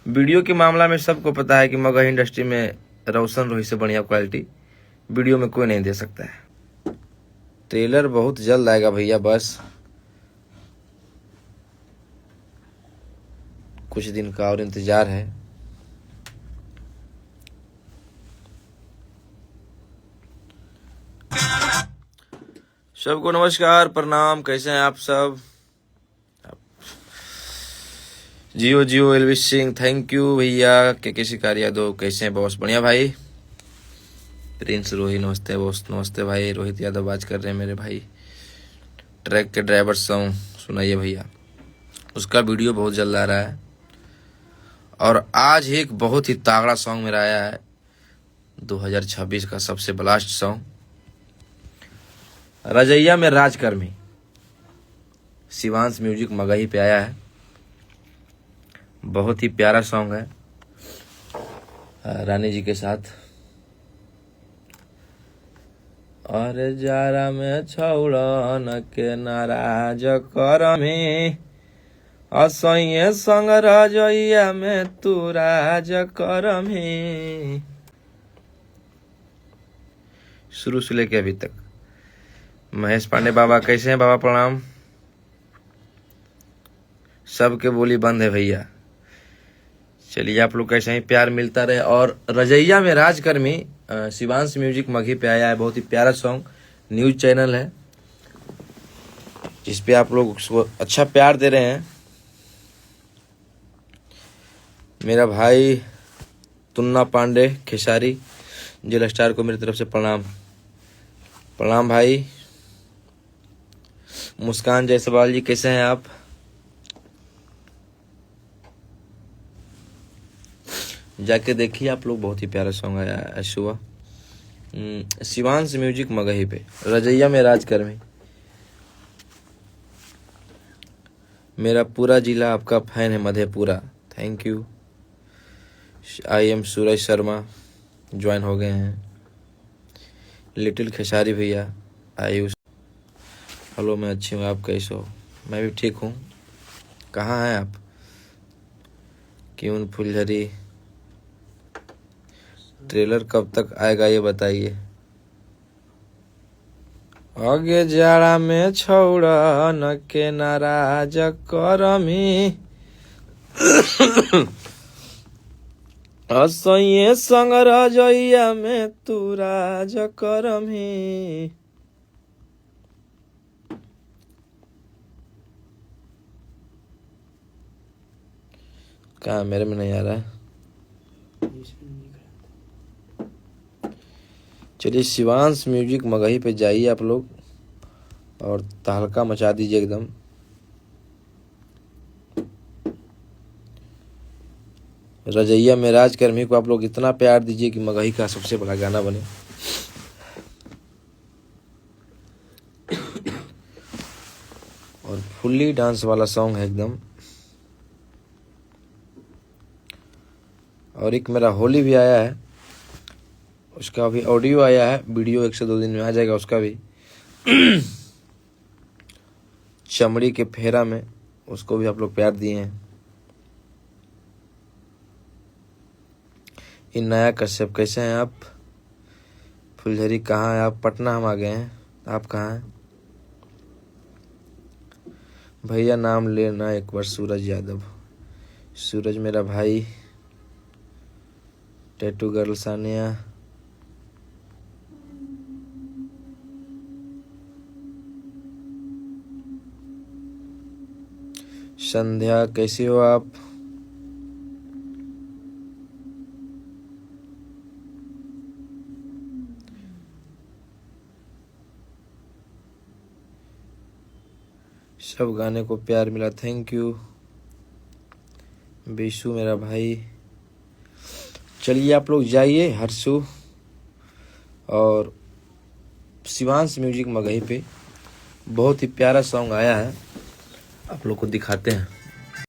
Video के मामला में सबको पता है कि मगही इंडस्ट्री में रोशन रोही से बढ़िया क्वालिटी वीडियो में कोई नहीं दे सकता है। ट्रेलर बहुत जल्द आएगा भैया, बस कुछ दिन का और इंतजार है। सबको नमस्कार, प्रणाम, कैसे हैं आप सब? जियो जियो एलविश सिंह, थैंक यू भैया। के शिकारी यादव, कैसे हैं बॉस? बढ़िया भाई। प्रिंस रोही, नमस्ते बॉस। नमस्ते भाई। रोहित यादव बात कर रहे हैं मेरे भाई। ट्रैक के ड्राइवर सॉन्ग सुनाइए भैया, उसका वीडियो बहुत जल्द आ रहा है। और आज एक बहुत ही तगड़ा सॉन्ग मेरा आया है, 2026 का सबसे ब्लास्ट सॉन्ग, रजैया में राजकर्मी। शिवांश म्यूजिक मगही पे आया है। बहुत ही प्यारा सॉन्ग है, रानी जी के साथ। और जारा में छौड़न के नाराज करमी, असैये संग रजैया में तू राज करमी। शुरू से लेके अभी तक। महेश पांडे बाबा, कैसे हैं बाबा? प्रणाम। सबके बोली बंद है भैया। चलिए, आप लोग कैसे ही प्यार मिलता रहे। और रजैया में राजकर्मी शिवांश म्यूजिक मगही पे आया है। बहुत ही प्यारा सॉन्ग, न्यूज चैनल है जिसपे आप लोग उसको अच्छा प्यार दे रहे हैं। मेरा भाई तुन्ना पांडे खेसारी जेल स्टार को मेरी तरफ से प्रणाम। प्रणाम भाई। मुस्कान जायसवाल जी, कैसे हैं आप? जाके देखिए आप लोग, बहुत ही प्यारा सॉन्ग आया है सुबह। शिवांश म्यूजिक मगही पे, रजैया में राजकर्मी। मेरा पूरा जिला आपका फैन है, Madhepura, thank you. I am Suraj Sharma join हो गए हैं। लिटिल खेसारी भैया, आयुष, हेलो, मैं अच्छी हूँ, आप कैसे हो? मैं भी ठीक हूँ। कहाँ हैं आप? क्यों फुलझरी, ट्रेलर कब तक आएगा ये बताइए। आगे जाड़ा में छौड़ा न के नाराज करमी, असैये संग रजैया में तू राज करमी। कहाँ, मेरे में नहीं आ रहा है। चलिए, शिवांश म्यूजिक मगही पे जाइए आप लोग और तहलका मचा दीजिए एकदम। रजैया में राजकर्मी को आप लोग इतना प्यार दीजिए कि मगही का सबसे बड़ा गाना बने। और फुल्ली डांस वाला सॉन्ग है एकदम। और एक मेरा होली भी आया है, उसका भी ऑडियो आया है। वीडियो 1 से 2 दिन में आ जाएगा उसका भी। चमड़ी के फेरा में, उसको भी आप लोग प्यार दिए हैं। इन नया कश्यप, कैसे हैं आप? फुलझरी, कहाँ है आप? पटना हम आ गए हैं, आप कहाँ हैं भैया? नाम लेना एक बार। सूरज यादव, सूरज मेरा भाई। टैटू गर्ल सानिया, संध्या, कैसी हो आप? सब गाने को प्यार मिला, थैंक यू। बीशु मेरा भाई। चलिए, आप लोग जाइए हर्षु और शिवांश म्यूजिक मगही पे बहुत ही प्यारा सॉन्ग आया है, आप लोग को दिखाते हैं।